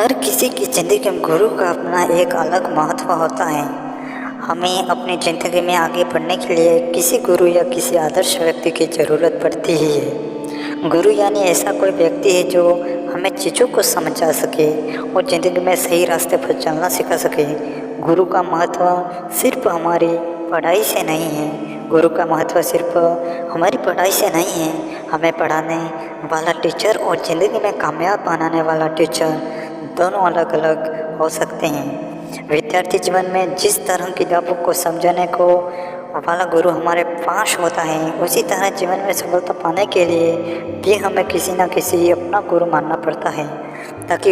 हर किसी की ज़िंदगी में गुरु का अपना एक अलग महत्व होता है। हमें अपनी ज़िंदगी में आगे बढ़ने के लिए किसी गुरु या किसी आदर्श व्यक्ति की ज़रूरत पड़ती ही है। गुरु यानी ऐसा कोई व्यक्ति है जो हमें चीज़ों को समझा सके और ज़िंदगी में सही रास्ते पर चलना सिखा सके। गुरु का महत्व सिर्फ हमारी पढ़ाई से नहीं है। गुरु का महत्व सिर्फ हमारी पढ़ाई से नहीं है। हमें पढ़ाने वाला टीचर और ज़िंदगी में कामयाब बनाने वाला टीचर दोनों अलग अलग हो सकते हैं। विद्यार्थी जीवन में जिस तरह किताबों को समझाने को वाला गुरु हमारे पास होता है, उसी तरह जीवन में सफलता पाने के लिए भी हमें किसी न किसी अपना गुरु मानना पड़ता है, ताकि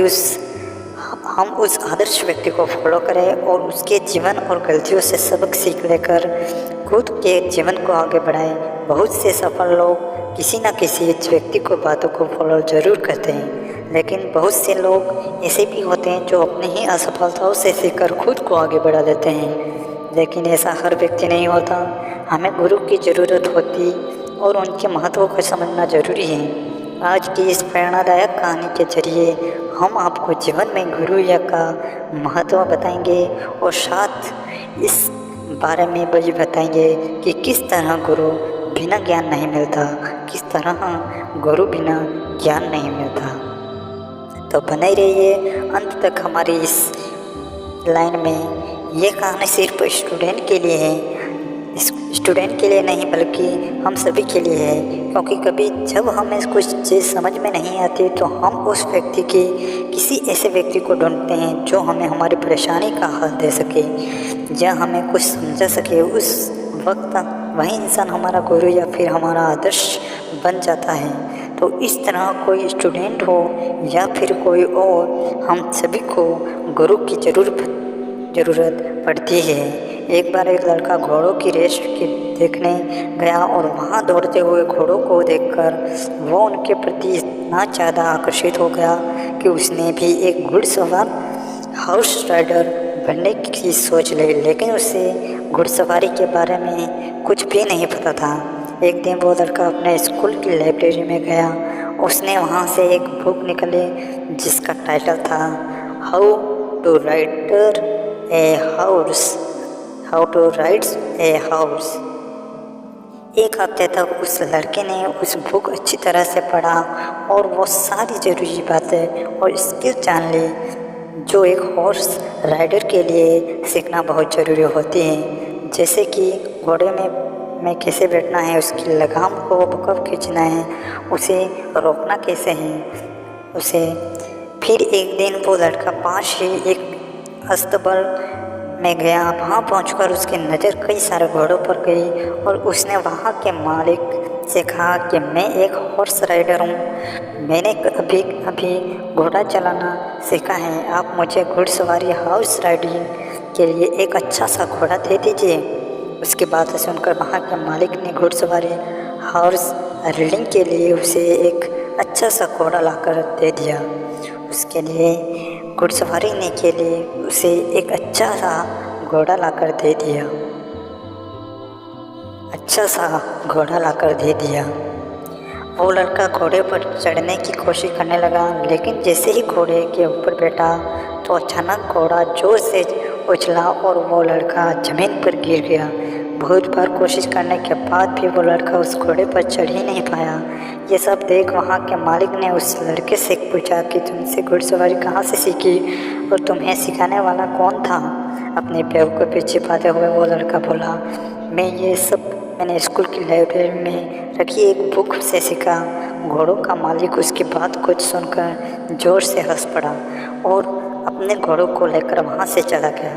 हम उस आदर्श व्यक्ति को फॉलो करें और उसके जीवन और गलतियों से सबक सीख लेकर खुद के जीवन को आगे बढ़ाएं। बहुत से सफल लोग किसी न किसी व्यक्ति को बातों को फॉलो ज़रूर करते हैं, लेकिन बहुत से लोग ऐसे भी होते हैं जो अपनी ही असफलताओं से सीखकर खुद को आगे बढ़ा लेते हैं। लेकिन ऐसा हर व्यक्ति नहीं होता। हमें गुरु की ज़रूरत होती और उनके महत्व को समझना ज़रूरी है। आज की इस प्रेरणादायक कहानी के जरिए हम आपको जीवन में गुरु या का महत्व बताएंगे और साथ इस बारे में भी बताएंगे कि किस तरह गुरु बिना ज्ञान नहीं मिलता, किस तरह गुरु बिना ज्ञान नहीं मिलता। तो बने रहिए अंत तक हमारी इस लाइन में। ये कहानी सिर्फ स्टूडेंट के लिए है, स्टूडेंट के लिए नहीं बल्कि हम सभी के लिए है, क्योंकि कभी जब हमें कुछ चीज़ समझ में नहीं आती तो हम उस व्यक्ति की किसी ऐसे व्यक्ति को ढूंढते हैं जो हमें हमारी परेशानी का हल दे सके या हमें कुछ समझा सके। उस वक्त वही इंसान हमारा गुरु या फिर हमारा आदर्श बन जाता है। तो इस तरह कोई स्टूडेंट हो या फिर कोई और, हम सभी को गुरु की ज़रूरत पड़ती है। एक बार एक लड़का घोड़ों की रेस देखने गया और वहाँ दौड़ते हुए घोड़ों को देखकर वो उनके प्रति इतना ज़्यादा आकर्षित हो गया कि उसने भी एक घुड़सवार हॉर्स राइडर बनने की सोच ली, लेकिन उसे घुड़सवारी के बारे में कुछ भी नहीं पता था। एक दिन वो लड़का अपने स्कूल की लाइब्रेरी में गया। उसने वहाँ से एक बुक निकाली जिसका टाइटल था how to ride a horse. एक हफ्ते तक उस लड़के ने उस बुक अच्छी तरह से पढ़ा और वो सारी ज़रूरी बातें और स्किल जान ली जो एक हॉर्स राइडर के लिए सीखना बहुत ज़रूरी होती है, जैसे कि घोड़े में कैसे बैठना है, उसकी लगाम को कब खींचना है, उसे रोकना कैसे है उसे। फिर एक दिन वो लड़का पास ही एक अस्तबल में गया। वहाँ पहुंचकर उसकी नज़र कई सारे घोड़ों पर गई और उसने वहाँ के मालिक से कहा कि मैं एक हॉर्स राइडर हूँ, मैंने अभी घोड़ा चलाना सीखा है, आप मुझे घुड़सवारी हॉर्स राइडिंग के लिए एक अच्छा सा घोड़ा दे दीजिए। उसकी बात सुनकर वहाँ के मालिक ने घुड़सवारी हॉर्स राइडिंग के लिए उसे एक अच्छा सा घोड़ा लाकर दे दिया। उसके लिए घुड़सवारी के लिए उसे एक अच्छा सा घोड़ा लाकर दे दिया। वो लड़का घोड़े पर चढ़ने की कोशिश करने लगा, लेकिन जैसे ही घोड़े के ऊपर बैठा तो अचानक घोड़ा जोर से उछला और वो लड़का ज़मीन पर गिर गया। बहुत बार कोशिश करने के बाद भी वो लड़का उस घोड़े पर चढ़ ही नहीं पाया। ये सब देख वहाँ के मालिक ने उस लड़के से पूछा कि तुमसे घुड़सवारी कहाँ से सीखी और तुम्हें सिखाने वाला कौन था। अपने बेवकूफ़ी छिपाते हुए वो लड़का बोला, ये सब मैंने स्कूल की लाइब्रेरी में रखी एक बुक से सीखा। घोड़ों का मालिक उसकी बात को सुनकर जोर से हंस पड़ा और अपने घोड़ों को लेकर वहाँ से चला गया।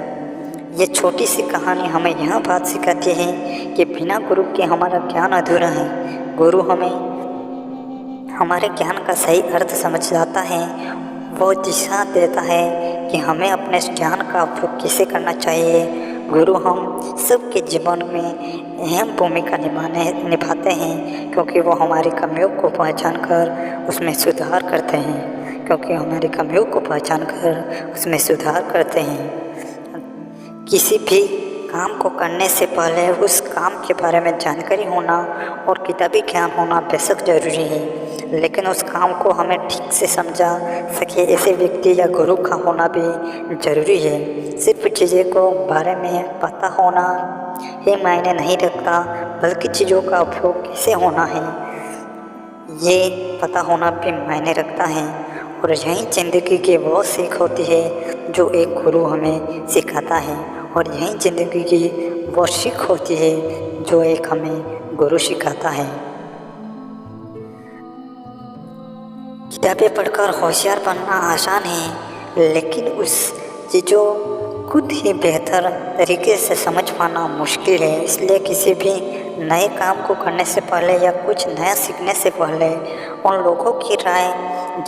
ये छोटी सी कहानी हमें यह बात सिखाती है कि बिना गुरु के हमारा ज्ञान अधूरा है। गुरु हमें हमारे ज्ञान का सही अर्थ समझ जाता है, वो दिशा देता है कि हमें अपने ज्ञान का उपयोग कैसे करना चाहिए। गुरु हम सबके जीवन में अहम भूमिका निभाते हैं, क्योंकि वो हमारी कमियों को पहचान कर उसमें सुधार करते हैं। किसी भी काम को करने से पहले उस काम के बारे में जानकारी होना और किताबी ज्ञान होना बेशक ज़रूरी है, लेकिन उस काम को हमें ठीक से समझा सके ऐसे व्यक्ति या गुरु का होना भी ज़रूरी है। सिर्फ चीज़ों को बारे में पता होना ही मायने नहीं रखता, बल्कि चीज़ों का उपयोग कैसे होना है ये पता होना भी मायने रखता है। और यही ज़िंदगी की वो सीख होती है जो एक गुरु हमें सिखाता है, और यही ज़िंदगी की वो सीख होती है जो एक हमें गुरु सिखाता है। किताबें पढ़कर होशियार बनना आसान है, लेकिन उस चीज़ों खुद ही बेहतर तरीके से समझ पाना मुश्किल है। इसलिए किसी भी नए काम को करने से पहले या कुछ नया सीखने से पहले उन लोगों की राय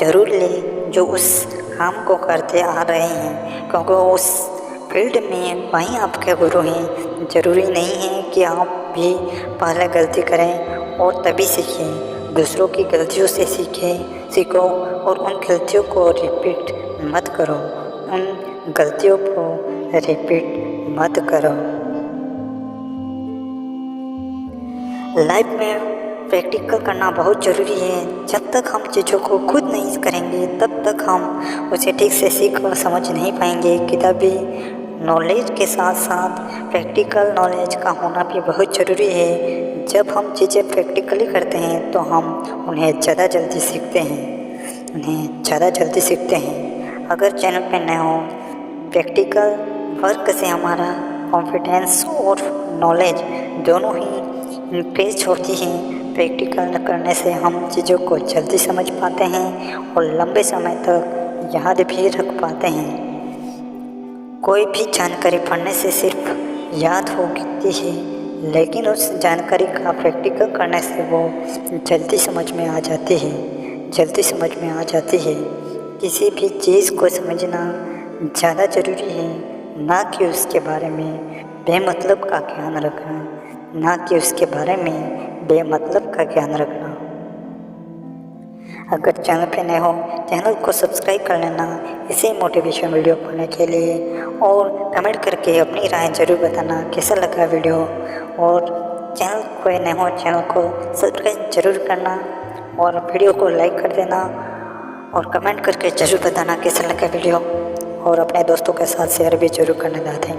ज़रूर लें जो उस काम को करते आ रहे हैं, क्योंकि उस फील्ड में वहीं आपके गुरु हैं। ज़रूरी नहीं है कि आप भी पहले गलती करें और तभी सीखें। दूसरों की गलतियों से सीखो और उन गलतियों को रिपीट मत करो। लाइफ में प्रैक्टिकल करना बहुत ज़रूरी है। जब तक हम चीज़ों को खुद नहीं करेंगे तब तक हम उसे ठीक से सीख और समझ नहीं पाएंगे। किताबी नॉलेज के साथ साथ प्रैक्टिकल नॉलेज का होना भी बहुत ज़रूरी है। जब हम चीज़ें प्रैक्टिकली करते हैं तो हम उन्हें ज़्यादा जल्दी सीखते हैं। अगर चैनल पे नए हो, प्रैक्टिकल वर्क से हमारा कॉन्फिडेंस और नॉलेज दोनों ही इंक्रीज होती हैं। प्रैक्टिकल करने से हम चीज़ों को जल्दी समझ पाते हैं और लंबे समय तक याद भी रख पाते हैं। कोई भी जानकारी पढ़ने से सिर्फ याद होती है, लेकिन उस जानकारी का प्रैक्टिकल करने से वो जल्दी समझ में आ जाती है। किसी भी चीज़ को समझना ज़्यादा ज़रूरी है, ना कि उसके बारे में बेमतलब का ज्ञान रखना। अगर चैनल पे नए हो, चैनल को सब्सक्राइब कर लेना इसे मोटिवेशन वीडियो पढ़ने के लिए, और कमेंट करके अपनी राय ज़रूर बताना कैसा लगा वीडियो। और चैनल को नए हो, चैनल को सब्सक्राइब ज़रूर करना और वीडियो को लाइक कर देना, और कमेंट करके ज़रूर बताना कैसा लगा वीडियो, और अपने दोस्तों के साथ शेयर भी ज़रूर करना। Thank you.